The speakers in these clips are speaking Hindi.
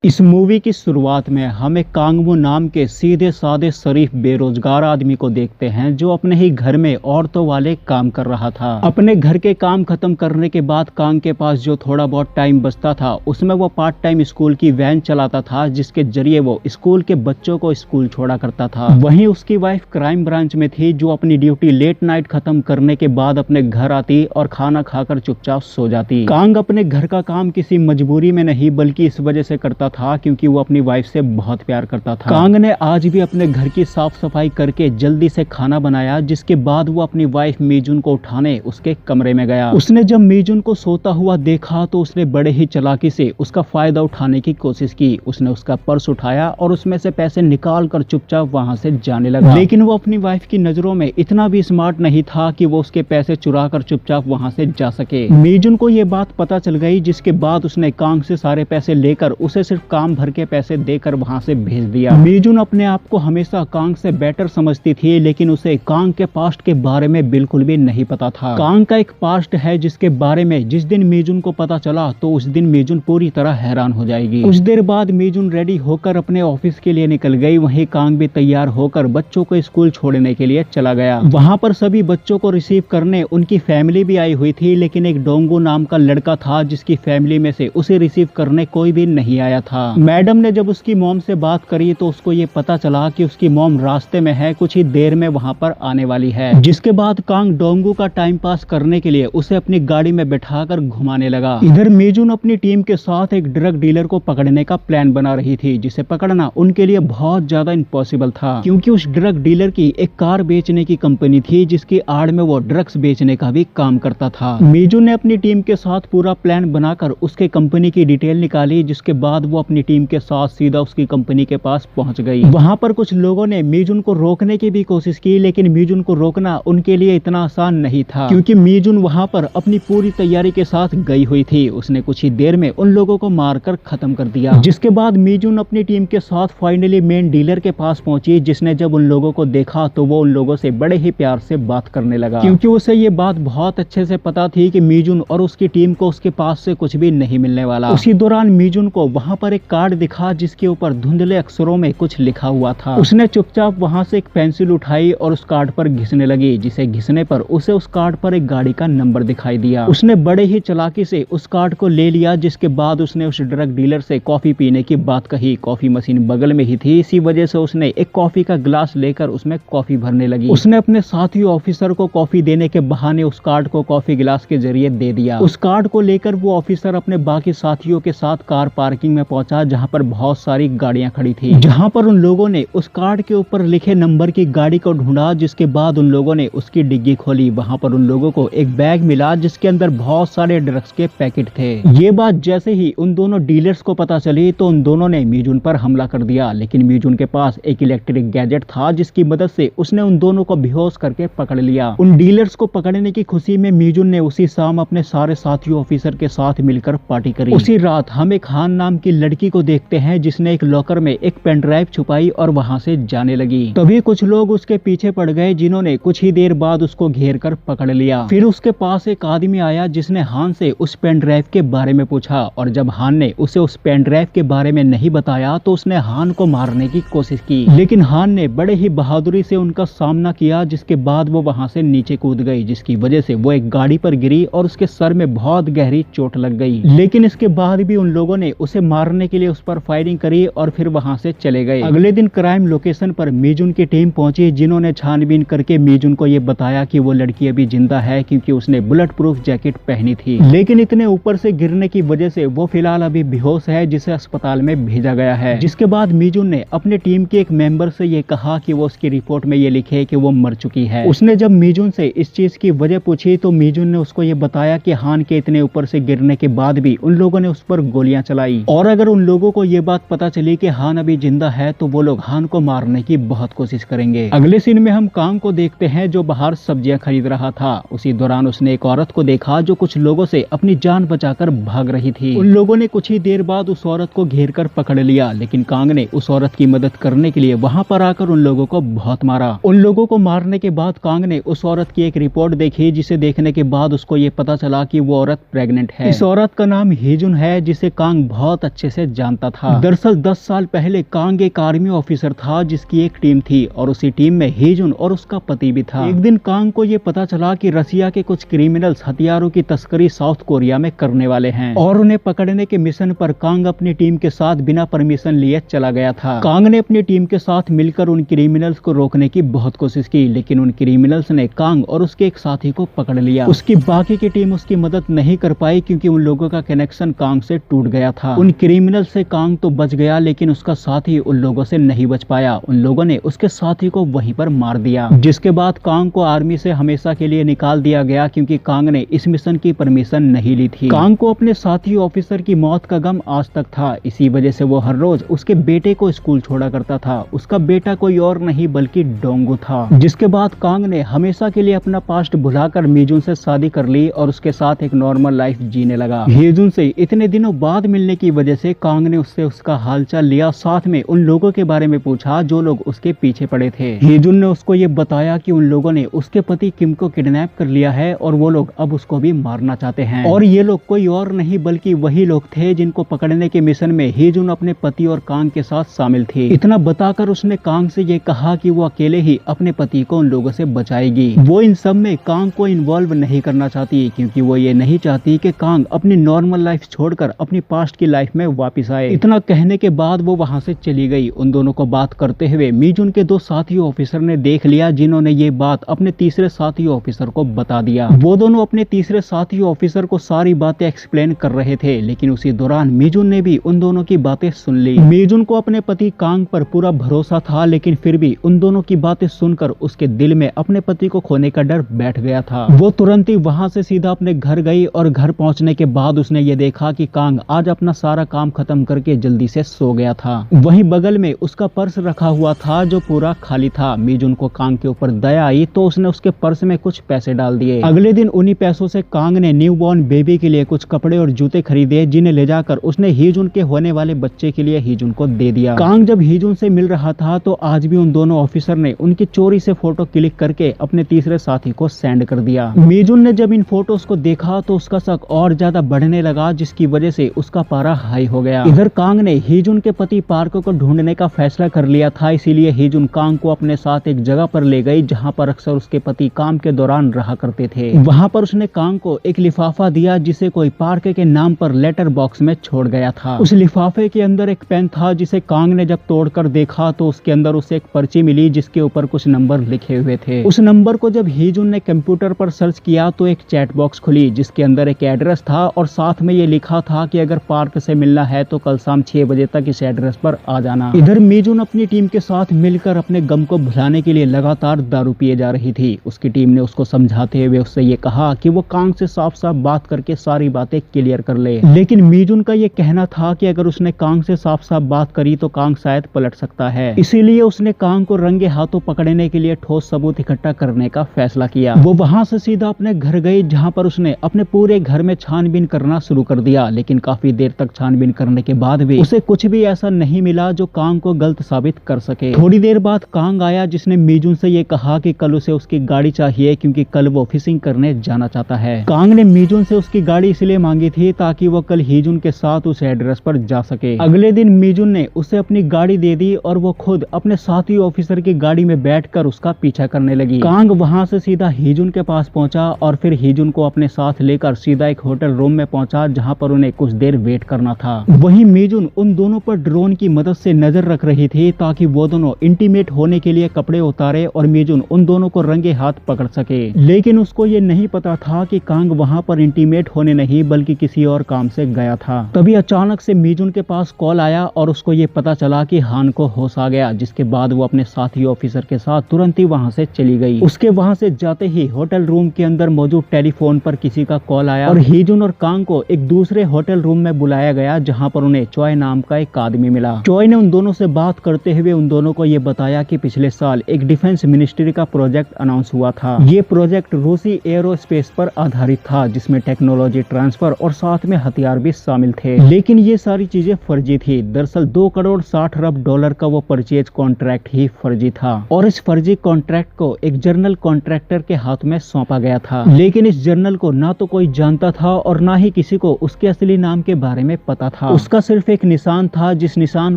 इस मूवी की शुरुआत में हम एक कांगमो नाम के सीधे साधे शरीफ बेरोजगार आदमी को देखते हैं जो अपने ही घर में औरतों वाले काम कर रहा था। अपने घर के काम खत्म करने के बाद कांग के पास जो थोड़ा बहुत टाइम बचता था उसमें वो पार्ट टाइम स्कूल की वैन चलाता था जिसके जरिए वो स्कूल के बच्चों को स्कूल छोड़ा करता था। वहीं उसकी वाइफ क्राइम ब्रांच में थी जो अपनी ड्यूटी लेट नाइट खत्म करने के बाद अपने घर आती और खाना खाकर चुपचाप सो जाती। कांग अपने घर का काम किसी मजबूरी में नहीं बल्कि इस वजह से करता था क्योंकि वो अपनी वाइफ से बहुत प्यार करता था। कांग ने आज भी अपने घर की साफ सफाई करके जल्दी से खाना बनाया जिसके बाद वो अपनी वाइफ मीजुन को उठाने उसके कमरे में गया। उसने जब मीजुन को सोता हुआ देखा तो उसने बड़े ही चालाकी से उसका फायदा उठाने की कोशिश की। उसने उसका पर्स उठाया और उसमें से पैसे निकाल कर चुपचाप वहां से जाने लगा। लेकिन वो अपनी वाइफ की नजरों में इतना भी स्मार्ट नहीं था कि वो उसके पैसे चुरा कर चुपचाप वहां से जा सके। मीजुन को ये बात पता चल गई जिसके बाद उसने कांग से सारे पैसे लेकर उसे सिर्फ काम भर के पैसे देकर वहां से भेज दिया। मीजुन अपने आप को हमेशा कांग से बेटर समझती थी लेकिन उसे कांग के पास्ट के बारे में बिल्कुल भी नहीं पता था। कांग का एक पास्ट है जिसके बारे में जिस दिन मीजुन को पता चला तो उस दिन मीजुन पूरी तरह हैरान हो जाएगी। कुछ देर बाद मीजुन रेडी होकर अपने ऑफिस के लिए निकल गई। वहीं कांग भी तैयार होकर बच्चों को स्कूल छोड़ने के लिए चला गया। वहां पर सभी बच्चों को रिसीव करने उनकी फैमिली भी आई हुई थी लेकिन एक डोंगो नाम का लड़का था जिसकी फैमिली में से उसे रिसीव करने कोई भी नहीं आया था। मैडम ने जब उसकी मॉम से बात करी तो उसको ये पता चला कि उसकी मॉम रास्ते में है, कुछ ही देर में वहां पर आने वाली है। जिसके बाद कांग डोंगू का टाइम पास करने के लिए उसे अपनी गाड़ी में बैठाकर घुमाने लगा। इधर मीजुन अपनी टीम के साथ एक ड्रग डीलर को पकड़ने का प्लान बना रही थी जिसे पकड़ना उनके लिए बहुत ज्यादा इम्पॉसिबल था क्योंकि उस ड्रग डीलर की एक कार बेचने की कंपनी थी जिसकी आड़ में वो ड्रग्स बेचने का भी काम करता था। मीजुन ने अपनी टीम के साथ पूरा प्लान बनाकर उसके कंपनी की डिटेल निकाली जिसके बाद वो अपनी टीम के साथ सीधा उसकी कंपनी के पास पहुंच गई। वहां पर कुछ लोगों ने मीजुन को रोकने की भी कोशिश की लेकिन मीजुन को रोकना उनके लिए इतना आसान नहीं था क्योंकि मीजुन वहां पर अपनी पूरी तैयारी के साथ गई हुई थी। उसने कुछ ही देर में उन लोगों को मारकर खत्म कर दिया। जिसके बाद मीजुन अपनी टीम के साथ फाइनली मेन डीलर के पास पहुंची जिसने जब उन लोगों को देखा तो वो उन लोगों से बड़े ही प्यार से बात करने लगा क्योंकि उसे ये बात बहुत अच्छे से पता थी कि मीजुन और उसकी टीम को उसके पास से कुछ भी नहीं मिलने वाला। उसी दौरान मीजुन को वहां पर एक कार्ड दिखा जिसके ऊपर धुंधले अक्षरों में कुछ लिखा हुआ था। उसने चुपचाप वहां से एक पेंसिल उठाई और उस कार्ड पर घिसने लगी जिसे घिसने पर उसे उस कार्ड पर एक गाड़ी का नंबर दिखाई दिया। उसने बड़े ही चालाकी से उस कार्ड को ले लिया जिसके बाद उसने उस ड्रग डीलर से कॉफी पीने की बात कही। कॉफी मशीन बगल में ही थी, इसी वजह से उसने एक कॉफी का गिलास लेकर उसमें कॉफी भरने लगी। उसने अपने साथी ऑफिसर को कॉफी देने के बहाने उस कार्ड को कॉफी गिलास के जरिए दे दिया। उस कार्ड को लेकर वो ऑफिसर अपने बाकी साथियों के साथ कार पार्किंग में पहुंचा जहां पर बहुत सारी गाड़ियां खड़ी थी। जहां पर उन लोगों ने उस कार्ड के ऊपर लिखे नंबर की गाड़ी को ढूंढा जिसके बाद उन लोगों ने उसकी डिग्गी खोली। वहां पर उन लोगों को एक बैग मिला जिसके अंदर बहुत सारे ड्रग्स के पैकेट थे। ये बात जैसे ही उन दोनों डीलर्स को पता चली तो उन दोनों ने मीजुन पर हमला कर दिया लेकिन मीजुन के पास एक इलेक्ट्रिक गैजेट था जिसकी मदद से उसने उन दोनों को बेहोश करके पकड़ लिया। उन डीलर्स को पकड़ने की खुशी में मीजुन ने उसी शाम अपने सारे साथियों ऑफिसर के साथ मिलकर पार्टी करी। उसी रात हम एक हान नाम की लड़की को देखते हैं जिसने एक लॉकर में एक पेन ड्राइव छुपाई और वहां से जाने लगी। तभी कुछ लोग उसके पीछे पड़ गए जिन्होंने कुछ ही देर बाद उसको घेर कर पकड़ लिया। फिर उसके पास एक आदमी आया जिसने हान से उस पेन ड्राइव के बारे में पूछा और जब हान ने उसे उस पेन ड्राइव के बारे में नहीं बताया तो उसने हान को मारने की कोशिश की लेकिन हान ने बड़े ही बहादुरी से उनका सामना किया जिसके बाद वो वहां से नीचे कूद गई जिसकी वजह से वो एक गाड़ी पर गिरी और उसके सर में बहुत गहरी चोट लग गई। लेकिन इसके बाद भी उन लोगों ने उसे मारने के लिए उस पर फायरिंग करी और फिर वहां से चले गए। अगले दिन क्राइम लोकेशन पर मीजुन की टीम पहुंची जिन्होंने छानबीन करके मीजुन को ये बताया कि वो लड़की अभी जिंदा है क्योंकि उसने बुलेट प्रूफ जैकेट पहनी थी लेकिन इतने ऊपर से गिरने की वजह से वो फिलहाल अभी बेहोश है जिसे अस्पताल में भेजा गया है। जिसके बाद मीजुन ने अपनी टीम के एक मेंबर से ये कहा कि वो उसकी रिपोर्ट में ये लिखे कि वो मर चुकी है। उसने जब मीजुन से इस चीज की वजह पूछी तो मीजुन ने उसको ये बताया कि हान के इतने ऊपर से गिरने के बाद भी उन लोगों ने उस पर गोलियां चलाई और अगर उन लोगों को ये बात पता चली कि हान अभी जिंदा है तो वो लोग हान को मारने की बहुत कोशिश करेंगे। अगले सीन में हम कांग को देखते हैं जो बाहर सब्जियां खरीद रहा था। उसी दौरान उसने एक औरत को देखा जो कुछ लोगों से अपनी जान बचाकर भाग रही थी। उन लोगों ने कुछ ही देर बाद उस औरत को घेर कर पकड़ लिया लेकिन कांग ने उस औरत की मदद करने के लिए वहां पर आकर उन लोगों को बहुत मारा। उन लोगों को मारने के बाद कांग ने उस औरत की एक रिपोर्ट देखी जिसे देखने के बाद उसको ये पता चला कि वो औरत प्रेग्नेंट है। इस औरत का नाम हीजुन है जिसे कांग बहुत अच्छे से जानता था। दरअसल 10 साल पहले कांग एक आर्मी ऑफिसर था जिसकी एक टीम थी और उसी टीम में हीजुन और उसका पति भी था। एक दिन कांग को ये पता चला कि रसिया के कुछ क्रिमिनल्स हथियारों की तस्करी साउथ कोरिया में करने वाले हैं और उन्हें पकड़ने के मिशन पर कांग अपनी टीम के साथ बिना परमिशन लिए चला गया था। कांग ने अपनी टीम के साथ मिलकर उन क्रिमिनल्स को रोकने की बहुत कोशिश की, लेकिन उन क्रिमिनल्स ने कांग और उसके एक साथी को पकड़ लिया। उसकी बाकी की टीम उसकी मदद नहीं कर पाई क्योंकि उन लोगों का कनेक्शन कांग से टूट गया था। उन क्रिमिनल्स से कांग तो बच गया, लेकिन उसका साथी उन लोगों से नहीं बच पाया। उन लोगों ने उसके साथी को वहीं पर मार दिया, जिसके बाद कांग को आर्मी से हमेशा के लिए निकाल दिया गया क्योंकि कांग ने इस मिशन की परमिशन नहीं ली थी। कांग को अपने साथी ऑफिसर की मौत का गम आज तक था। इसी वजह से वो हर रोज उसके बेटे को स्कूल छोड़ा करता था। उसका बेटा कोई और नहीं बल्कि डोंगू था। जिसके बाद कांग ने हमेशा के लिए अपना पास्ट भुलाकर मीजुन से शादी कर ली और उसके साथ एक नॉर्मल लाइफ जीने लगा। हीजुन से इतने दिनों बाद मिलने की वजह से कांग ने उससे उसका हालचाल लिया, साथ में उन लोगों के बारे में पूछा जो लोग उसके पीछे पड़े थे। हीजुन ने उसको ये बताया कि उन लोगों ने उसके पति किम को किडनैप कर लिया है और वो लोग अब उसको भी मारना चाहते हैं और ये लोग कोई और नहीं बल्कि वही लोग थे जिनको पकड़ने के मिशन में हीजुन अपने पति और कांग के साथ शामिल थी। इतना बताकर उसने कांग से ये कहा कि वो अकेले ही अपने पति को उन लोगों से बचाएगी। वो इन सब में कांग को इन्वॉल्व नहीं करना चाहती क्योंकि वो ये नहीं चाहती कि कांग अपनी नॉर्मल लाइफ छोड़कर अपनी पास्ट की लाइफ में वापस आए। इतना कहने के बाद वो वहाँ से चली गई। उन दोनों को बात करते हुए मीजुन के दो साथी ऑफिसर ने देख लिया, जिन्होंने ये बात अपने तीसरे साथी ऑफिसर को बता दिया। वो दोनों अपने तीसरे साथी ऑफिसर को सारी बातें एक्सप्लेन कर रहे थे, लेकिन उसी दौरान मीजुन ने भी उन दोनों की बातें सुन ली। मीजुन को अपने पति कांग पर पूरा भरोसा था, लेकिन फिर भी उन दोनों की बातें सुनकर उसके दिल में अपने पति को खोने का डर बैठ गया था। वो तुरंत ही वहां से सीधा अपने घर गई और घर पहुंचने के बाद उसने ये देखा कि कांग आज अपना सारा काम खत्म करके जल्दी से सो गया था। वहीं बगल में उसका पर्स रखा हुआ था जो पूरा खाली था। मीजुन को कांग के ऊपर दया आई तो उसने उसके पर्स में कुछ पैसे डाल दिए। अगले दिन उन्हीं पैसों से कांग ने न्यू बॉर्न बेबी के लिए कुछ कपड़े और जूते खरीदे, जिन्हें ले जाकर उसने हीजुन के होने वाले बच्चे के लिए हीजुन को दे दिया। कांग जब हीजुन से मिल रहा था तो आज भी उन दोनों ऑफिसर ने उनकी चोरी से फोटो क्लिक करके अपने तीसरे साथी को सेंड कर दिया। मीजुन ने जब इन फोटोज को देखा तो उसका शक और ज्यादा बढ़ने लगा, जिसकी वजह से उसका पारा हाई हो गया। इधर कांग ने हीजुन के पति पार्क को ढूंढने का फैसला कर लिया था, इसीलिए हीजुन कांग को अपने साथ एक जगह पर ले गई जहां पर अक्सर उसके पति काम के दौरान रहा करते थे। वहां पर उसने कांग को एक लिफाफा दिया जिसे कोई पार्क के नाम पर लेटर बॉक्स में छोड़ गया था। उस लिफाफे के अंदर एक पेन था जिसे कांग ने जब तोड़कर देखा तो उसके अंदर उसे एक पर्ची मिली जिसके ऊपर कुछ नंबर लिखे हुए थे। उस नंबर को जब हीजुन ने कंप्यूटर पर सर्च किया तो एक चैट बॉक्स खुली जिसके अंदर एक एड्रेस था और साथ में ये लिखा था कि अगर पार्क से मिलना है तो कल शाम 6 बजे तक इस एड्रेस पर आ जाना। इधर मीजुन अपनी टीम के साथ मिलकर अपने गम को भुलाने के लिए लगातार दारू पिए जा रही थी। उसकी टीम ने उसको समझाते हुए उससे ये कहा कि वो कांग से साफ साफ बात करके सारी बातें क्लियर कर ले, लेकिन मीजुन का ये कहना था कि अगर उसने कांग से साफ साफ बात करी तो कांग शायद पलट सकता है। इसीलिए उसने कांग को रंगे हाथों पकड़ने के लिए ठोस सबूत इकट्ठा करने का फैसला किया। वो वहां से सीधा अपने घर गई जहां पर उसने अपने पूरे घर में छानबीन करना शुरू कर दिया, लेकिन काफी देर तक छानबीन करने के बाद भी उसे कुछ भी ऐसा नहीं मिला जो कांग को गलत साबित कर सके। थोड़ी देर बाद कांग आया जिसने मीजुन से ये कहा कि कल उसे उसकी गाड़ी चाहिए क्योंकि कल वो फिशिंग करने जाना चाहता है। कांग ने मीजुन से उसकी गाड़ी इसलिए मांगी थी ताकि वो कल हीजुन के साथ उस एड्रेस पर जा सके। अगले दिन मीजुन ने उसे अपनी गाड़ी दे दी और वो खुद अपने साथी ऑफिसर की गाड़ी में बैठकर उसका पीछा करने लगी। कांग वहां से सीधा हीजुन के पास पहुंचा और फिर हीजुन को अपने साथ लेकर सीधा एक होटल रूम में पहुंचा जहां पर उन्हें कुछ देर वेट करना था। वहीं मीजुन उन दोनों पर ड्रोन की मदद से नजर रख रही थी ताकि वो दोनों इंटीमेट होने के लिए कपड़े उतारे और मीजुन उन दोनों को रंगे हाथ पकड़ सके। लेकिन उसको ये नहीं पता था कि कांग वहां पर इंटीमेट होने नहीं बल्कि किसी और काम से गया था। तभी अचानक से मीजुन के पास कॉल आया और उसको ये पता चला कि हान को होश आ गया, जिसके बाद वो अपने साथी ऑफिसर के साथ तुरंत ही वहां से चली गई। उसके वहां से जाते ही होटल रूम के अंदर मौजूद टेलीफोन पर किसी का कॉल आया और हीजुन और कांग को एक दूसरे होटल रूम में बुलाया गया जहां पर उन्हें चॉय नाम का एक आदमी मिला। चॉय ने उन दोनों से बात करते हुए उन दोनों को ये बताया कि पिछले साल एक डिफेंस मिनिस्ट्री का प्रोजेक्ट अनाउंस हुआ था। ये प्रोजेक्ट रूसी एरोस्पेस पर आधारित था जिसमें टेक्नोलॉजी ट्रांसफर और साथ में हथियार भी शामिल थे, लेकिन ये सारी चीजें फर्जी थी। दरअसल 2 करोड़ 60 अरब डॉलर का वो परचेज कॉन्ट्रैक्ट ही फर्जी था और इस फर्जी कॉन्ट्रैक्ट को एक जर्नल कॉन्ट्रैक्टर के हाथ में सौंपा गया था, लेकिन इस जर्नल को ना तो कोई जानता था और ना ही किसी को उसके असली नाम के बारे में पता था। उसका सिर्फ एक निशान था, जिस निशान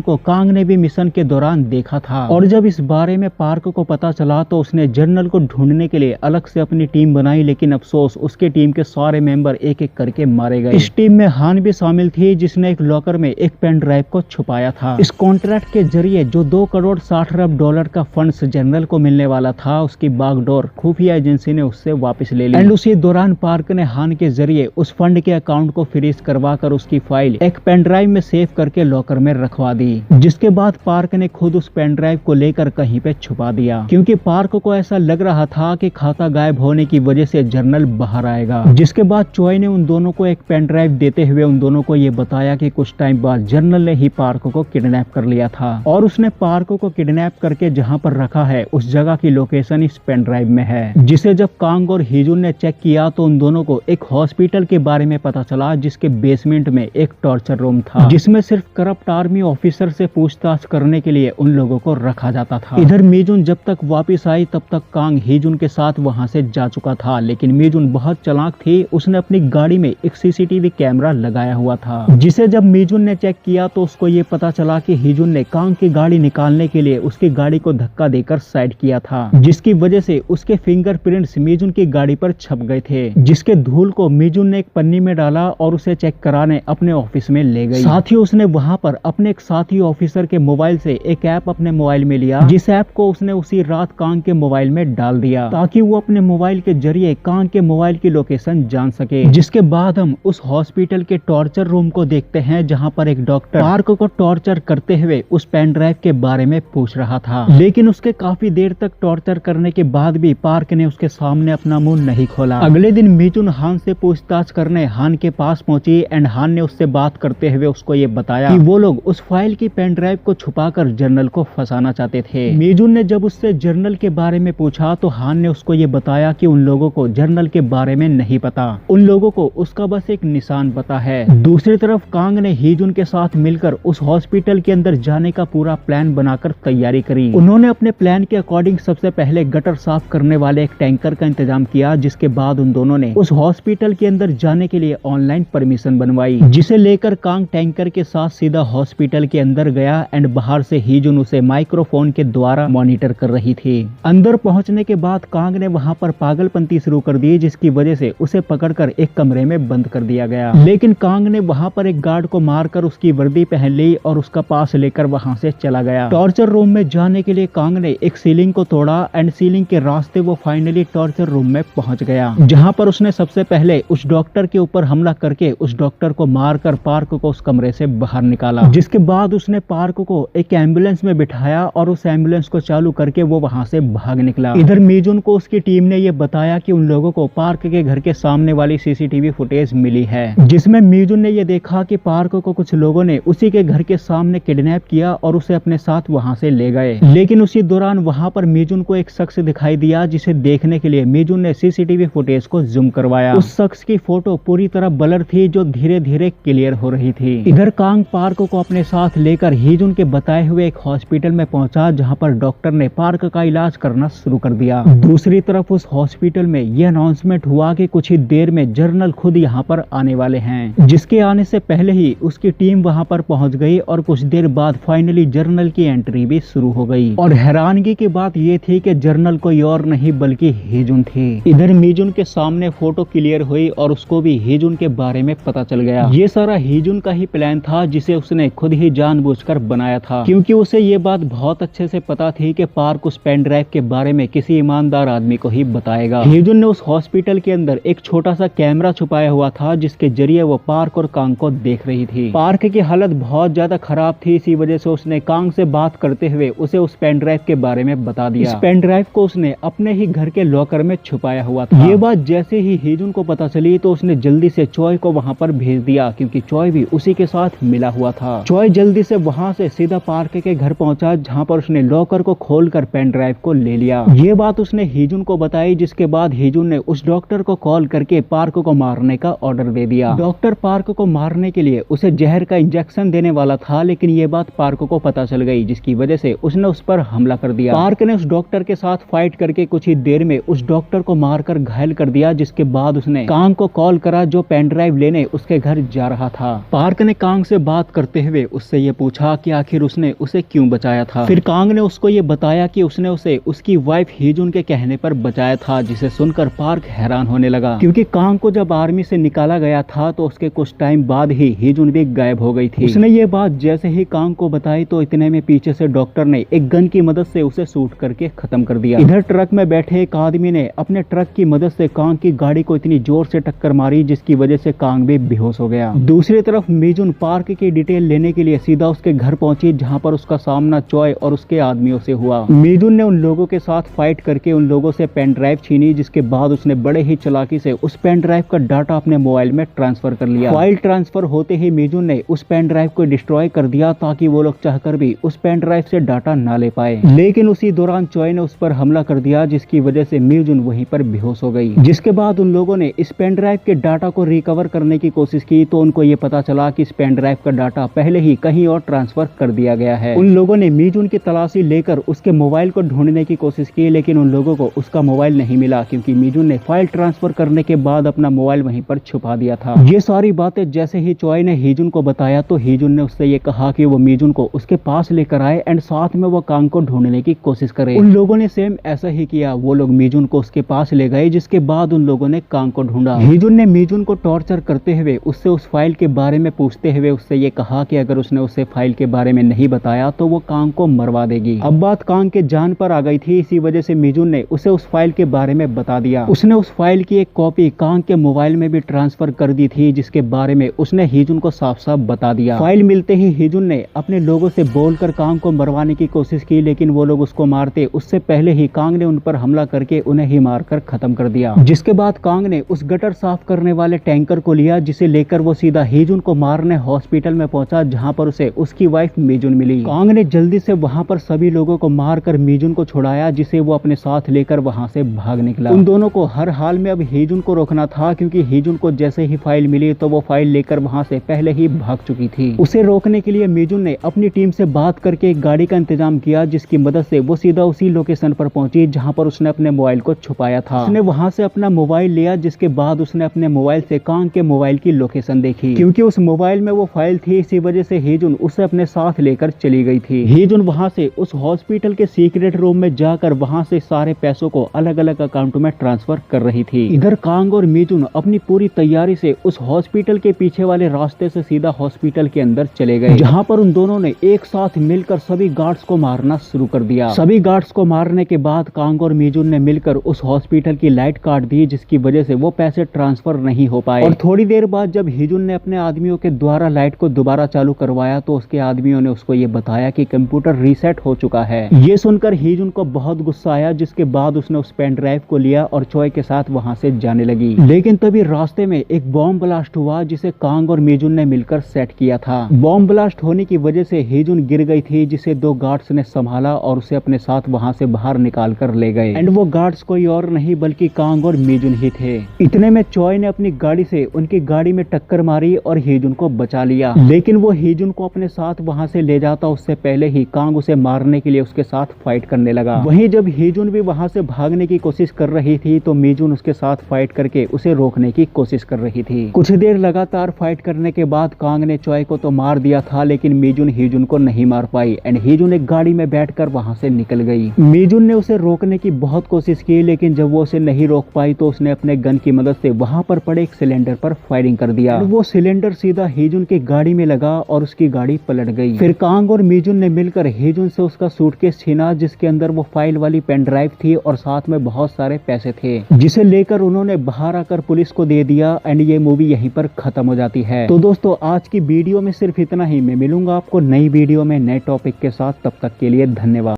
को कांग ने भी मिशन के दौरान देखा था। और जब इस बारे में पार्क को पता चला तो उसने जर्नल को ढूंढने के लिए अलग से अपनी टीम बनाई, लेकिन अफसोस उसके टीम के सारे मेंबर एक एक करके मारे गए। इस टीम में हान भी शामिल थी, जिसने एक लॉकर में एक पेन ड्राइव को छुपाया था। इस कॉन्ट्रैक्ट के जरिए जो $2,60,00,000 का फंड्स जनरल को मिलने वाला था, उसकी बागडोर खुफिया एजेंसी ने उससे वापस ले ली। एंड उसी दौरान पार्क ने हान के जरिए उस फंड के अकाउंट को फ्रीज करवाकर उसकी फाइल एक पेन ड्राइव में सेव करके लॉकर में रखवा दी। जिसके बाद पार्क ने खुद उस पेन ड्राइव को लेकर कहीं पे छुपा दिया, क्योंकि पार्क को ऐसा लग रहा था कि खाता गायब होने की वजह से जर्नल बाहर आएगा। जिसके बाद चॉय ने उन दोनों को एक पेन ड्राइव देते हुए उन दोनों को ये बताया कि कुछ टाइम बाद जर्नल ने ही पार्क को किडनैप कर लिया था, और उसने पार्क को किडनैप करके जहाँ पर रखा है उस जगह की लोकेशन इस पेन ड्राइव में है। जिसे जब कांग और हिजुन ने चेक किया तो उन दोनों को एक हॉस्पिटल के बारे में पता चला, जिसके बेसमेंट में एक टॉर्चर रूम था, जिसमें सिर्फ करप्ट आर्मी ऑफिसर से पूछताछ करने के लिए उन लोगों को रखा जाता था। इधर मीजुन जब तक वापस आई तब तक कांग हिजुन के साथ वहां से जा चुका था, लेकिन मीजुन बहुत चालाक थी। उसने अपनी गाड़ी में एक सीसीटीवी कैमरा लगाया हुआ था, जिसे जब मीजुन ने चेक किया तो उसको ये पता चला कि हिजुन ने कांग की गाड़ी निकालने के लिए उसकी गाड़ी को धक्का देकर साइड किया था, जिसकी वजह से उसके फिंगरप्रिंट्स मीजुन की गाड़ी पर छप गए थे। जिसके धूल को मीजुन ने एक पन्नी में डाला और उसे चेक कराने अपने ऑफिस में ले गई। साथ ही उसने वहां पर अपने एक साथी ऑफिसर के मोबाइल से एक ऐप अपने मोबाइल में लिया, जिस ऐप को उसने उसी रात कांग के मोबाइल में डाल दिया, ताकि वो अपने मोबाइल के जरिए कांग के मोबाइल की लोकेशन जान सके। जिसके बाद हम उस हॉस्पिटल के टॉर्चर रूम को देखते हैं, जहां पर एक डॉक्टर पार्क को टॉर्चर करते हुए उस पेन ड्राइव के बारे में पूछ रहा था, लेकिन उसके काफी देर तक टॉर्चर करने के बाद भी पार्क ने उसके सामने अपना मुंह नहीं खोला। अगले दिन मीजुन हान से पूछताछ करने हान के पास पहुंची, एंड हान ने उससे बात करते हुए उसको ये बताया कि वो लोग उस फाइल की पेन ड्राइव को छुपाकर जर्नल को फंसाना चाहते थे। मीजुन ने जब उससे जर्नल के बारे में पूछा तो हान ने उसको ये बताया कि उन लोगों को जर्नल के बारे में नहीं पता, उन लोगों को उसका बस एक निशान पता है। दूसरी तरफ कांग ने हिजुन के साथ मिलकर उस हॉस्पिटल के अंदर जाने का पूरा प्लान बनाकर तैयारी करी। उन्होंने अपने प्लान के अकॉर्डिंग सबसे पहले गटर साफ करने वाले एक टैंकर का इंतजाम किया, जिसके बाद उन दोनों ने उस हॉस्पिटल के अंदर जाने के लिए ऑनलाइन परमिशन बनवाई, जिसे लेकर कांग टैंकर के साथ सीधा हॉस्पिटल के अंदर गया, एंड बाहर से हिजुन उसे माइक्रोफोन के द्वारा मॉनिटर कर रही थी। अंदर पहुंचने के बाद कांग ने वहां पर पागलपंती शुरू कर दी, जिसकी वजह से उसे पकड़कर एक कमरे में बंद कर दिया गया। लेकिन कांग ने वहां पर एक गार्ड को मारकर उसकी वर्दी पहन ली और उसका पास लेकर वहां से चला गया। टॉर्चर रूम में जाने के लिए कांग ने एक सीलिंग को तोड़ा, एंड सीलिंग के रास्ते वो फाइनली टॉर्चर रूम में पहुंच गया, जहां पर उसने सबसे पहले उस डॉक्टर के ऊपर हमला करके उस डॉक्टर को मारकर पार्क को उस कमरे से बाहर निकाला। जिसके बाद उसने पार्क को एक एम्बुलेंस में बिठाया और उस एम्बुलेंस को चालू करके वो वहां से भाग निकला। इधर मीजुन को उसकी टीम ने ये बताया कि उन लोगों को पार्क के घर के सामने वाली सीसीटीवी फुटेज मिली है, जिसमें मीजुन ने ये देखा कि पार्क को कुछ लोगों ने उसी के घर के सामने किडनैप किया और उसे अपने साथ वहां से ले गए। लेकिन उसी दौरान वहां पर मीजुन को एक शख्स दिखाई दिया, जिसे देखने के लिए मीजुन ने सीसीटीवी फुटेज को जूम करवाया। उस शख्स की फोटो पूरी तरह ब्लर थी, जो धीरे धीरे क्लियर हो रही थी। इधर कांग पार्क को अपने साथ लेकर हिजुन के बताए हुए एक हॉस्पिटल में पहुंचा, जहां पर डॉक्टर ने पार्क का इलाज करना शुरू कर दिया। दूसरी तरफ उस हॉस्पिटल में यह अनाउंसमेंट हुआ कि कुछ ही देर में जर्नल खुद यहां पर आने वाले हैं। जिसके आने से पहले ही उसकी टीम वहां पर पहुंच गई और कुछ देर बाद फाइनली जर्नल की एंट्री भी शुरू हो गई। और हैरानगी की बात यह थी कि जर्नल कोई और नहीं बल्कि हिजुन थी। इधर मीजुन के सामने फोटो क्लियर हुई और उसको भी हिजुन के बारे में पता चल गया। ये सारा हिजुन का ही प्लान था, जिसे उसने खुद ही जानबूझकर बनाया था, क्योंकि उसे ये बात बहुत अच्छे से पता थी कि पार्क उस पेन ड्राइव के बारे में किसी ईमानदार आदमी को ही बताएगा। हिजुन ने उस हॉस्पिटल के अंदर एक छोटा सा कैमरा छुपाया हुआ था, जिसके जरिए वो पार्क और कांग को देख रही थी। पार्क की हालत बहुत ज्यादा खराब थी, इसी वजह से उसने कांग से बात करते हुए उसे उस पेन ड्राइव के बारे में बता दिया। इस पेन ड्राइव को उसने अपने ही घर के लॉकर में छुपाया हुआ था। ये बात जैसे ही हिजुन को पता चली तो उसने जल्दी से चॉय को वहां पर भेज दिया, क्योंकि चॉय भी उसी के साथ मिला हुआ था। चॉय जल्दी से वहां से सीधा पार्क के घर पहुंचा, जहां पर उसने लॉकर को खोलकर पेन ड्राइव को ले लिया। ये बात उसने हिजुन को बताई, जिसके बाद हिजुन ने उस डॉक्टर को कॉल करके पार्क को मारने का ऑर्डर दे दिया। डॉक्टर पार्क को मारने के लिए उसे जहर का इंजेक्शन देने वाला था, लेकिन ये बात पार्क को पता चल गई, जिसकी वजह से उसने उस पर हमला कर दिया। पार्क ने उस डॉक्टर के साथ फाइट करके कुछ ही देर में उस डॉक्टर को मारकर घायल कर दिया, जिसके बाद उसने कांग को कॉल करा, जो पेन ड्राइव लेने उसके घर जा रहा था। पार्क ने कांग से बात करते हुए उससे ये पूछा कि आखिर उसने उसे क्यों बचाया था। फिर कांग ने उसको ये बताया कि उसने उसे उसकी वाइफ हीजुन के कहने पर बचाया था, जिसे सुनकर पार्क हैरान होने लगा, क्योंकि कांग को जब आर्मी से निकाला गया था तो उसके कुछ टाइम बाद ही हीजुन भी गायब हो गई थी। उसने ये बात जैसे ही कांग को बताई तो इतने में पीछे से डॉक्टर ने एक गन की मदद से उसे शूट करके खत्म कर दिया। इधर ट्रक में बैठे एक आदमी ने अपने ट्रक की मदद से कांग की गाड़ी को इतनी जोर से टक्कर मारी जिसकी वजह से कांग भी बेहोश हो गया। दूसरी तरफ मीजुन पार्क की डिटेल लेने के लिए सीधा उसके घर पहुंची, जहां पर उसका सामना चॉय और उसके आदमियों से हुआ। मीजुन ने उन लोगों के साथ फाइट करके उन लोगों से पेन ड्राइव छीनी, जिसके बाद उसने बड़े ही चालाकी से उस पेन ड्राइव का डाटा अपने मोबाइल में ट्रांसफर कर लिया। फाइल ट्रांसफर होते ही मीजुन ने उस पेन ड्राइव को डिस्ट्रॉय कर दिया ताकि वो लोग चाहकर भी उस पेन ड्राइव से डाटा ना ले पाए। लेकिन उसी दौरान चॉय ने उस पर हमला कर दिया, जिसकी वजह से मीजुन वहीं पर बेहोश हो गई। जिसके बाद उन लोगों ने इस पेन ड्राइव के डाटा को रिकवर करने की कोशिश की तो उनको ये पता चला कि इस पेन ड्राइव का डाटा पहले ही कहीं और ट्रांसफर कर दिया गया है। उन लोगों ने मीजुन की तलाशी लेकर उसके मोबाइल को ढूंढने की कोशिश की, लेकिन उन लोगों को उसका मोबाइल नहीं मिला, क्योंकि मीजुन ने फाइल ट्रांसफर करने के बाद अपना मोबाइल वहीं पर छुपा दिया था। ये सारी बातें जैसे ही चॉय ने हीजुन को बताया तो हीजुन ने उससे ये कहा कि वो मीजुन को उसके पास लेकर आए एंड साथ में वो कांग को ढूंढने की कोशिश करे। उन लोगों ने सेम ऐसा ही किया। वो लोग मीजुन को उसके पास ले गए, जिसके बाद उन लोगों ने कांग को ढूंढा। हीजुन ने मीजुन को टॉर्चर करते हुए उससे उस फाइल के बारे में पूछते हुए उससे ये कहा कि अगर उसने उसे फाइल के बारे में नहीं बताया तो वो कांग को मरवा देगी। अब बात कांग के जान पर आ गई थी, इसी वजह से मीजुन ने उसे उस फाइल के बारे में बता दिया। उसने उस फाइल की एक कॉपी कांग के मोबाइल में भी ट्रांसफर कर दी थी, जिसके बारे में उसने हीजुन को साफ साफ बता दिया। फाइल मिलते ही हीजुन ने अपने लोगों से बोलकर कांग को मरवाने की कोशिश की, लेकिन वो लोग उसको मारते उससे पहले ही कांग ने उन पर हमला करके उन्हें ही मारकर खत्म कर दिया। जिसके बाद कांग ने उस गटर साफ करने वाले टैंकर को लिया, जिसे लेकर वो सीधा हीजुन को मारने हॉस्पिटल में पहुंचा, जहां पर उसे उसकी वाइफ मीजुन मिली। कांग ने जल्दी से वहां पर सभी लोगों को मारकर मीजुन को छुड़ाया, जिसे वो अपने साथ लेकर वहां से भाग निकला। उन दोनों को हर हाल में अब हीजुन को रोकना था, क्योंकि हीजुन को जैसे ही फाइल मिली तो वो फाइल लेकर वहां से पहले ही भाग चुकी थी। उसे रोकने के लिए मीजुन ने अपनी टीम से बात करके एक गाड़ी का इंतजाम किया, जिसकी मदद से वो सीधा उसी लोकेशन पर पहुंची जहां पर उसने अपने मोबाइल को छुपाया था। उसने वहां से अपना मोबाइल लिया, जिसके बाद उसने अपने मोबाइल से कांग के मोबाइल की लोकेशन देखी, क्योंकि उस मोबाइल में वो फाइल थी। इसी वजह से हीजुन उसे अपने साथ लेकर चली गई थी। हीजुन वहां से उस हॉस्पिटल के सीक्रेट रूम में जाकर वहां से सारे पैसों को अलग अलग अकाउंटों में ट्रांसफर कर रही थी। इधर कांग और मीजुन अपनी पूरी तैयारी से उस हॉस्पिटल के पीछे वाले रास्ते से सीधा हॉस्पिटल के अंदर चले गए, जहां पर उन दोनों ने एक साथ मिलकर सभी गार्ड्स को मारना शुरू कर दिया। सभी गार्ड्स को मारने के बाद कांग और मीजुन ने मिलकर उस हॉस्पिटल की लाइट काट दी, जिसकी वजह से वो पैसे ट्रांसफर नहीं हो पाए। और थोड़ी देर बाद जब हीजुन ने अपने आदमियों के द्वारा लाइट को दोबारा चालू करवाया तो उसके आदमियों ने उसको ये बताया कि कंप्यूटर रीसेट हो चुका है। ये सुनकर हीजुन को बहुत गुस्सा आया, जिसके बाद उसने उस पेन ड्राइव को लिया और चॉय के साथ वहां से जाने लगी। लेकिन तभी रास्ते में एक बॉम्ब ब्लास्ट हुआ, जिसे कांग और मीजुन ने मिलकर सेट किया था। बॉम्ब ब्लास्ट होने की वजह से हीजुन गिर गई थी, जिसे दो गार्ड्स ने संभाला और उसे अपने साथ वहां से बाहर निकाल कर ले गए। एंड वो गार्ड्स कोई और नहीं बल्कि कांग और मीजुन ही थे। इतने में चॉय ने अपनी गाड़ी से उनकी गाड़ी में टक्कर मारी और हीजुन को बचा लिया, लेकिन वो हीजुन को अपने साथ वहां से ले जाता उससे पहले ही कांग उसे मारने के लिए उसके साथ फाइट करने लगा। वहीं जब हीजुन भी वहां से भागने की कोशिश कर रही थी तो मीजुन उसके साथ फाइट करके उसे रोकने की कोशिश कर रही थी। कुछ देर लगातार फाइट करने के बाद कांग ने चॉय को तो मार दिया था, लेकिन मीजुन हीजुन को नहीं मार पाई एंड हीजुन एक गाड़ी में बैठकर वहां से निकल गई। मीजुन ने उसे रोकने की बहुत कोशिश की, लेकिन जब वो उसे नहीं रोक पाई तो उसने अपने गन की मदद से वहां पर पड़े एक सिलेंडर पर फायरिंग कर दिया। वो सिलेंडर सीधा हीजुन की गाड़ी में लगा और उसकी गाड़ी पलट गई। फिर कांग और मीजुन ने मिलकर हीजुन से उसका सूटकेस छीना, जिसके अंदर वो फाइल वाली पेन ड्राइव थी और साथ में बहुत सारे पैसे थे, जिसे लेकर उन्होंने बाहर आकर पुलिस को दे दिया एंड ये मूवी यहीं पर खत्म हो जाती है। तो दोस्तों आज की वीडियो में सिर्फ इतना ही। मैं मिलूंगा आपको नई वीडियो में नए टॉपिक के साथ, तब तक के लिए धन्यवाद।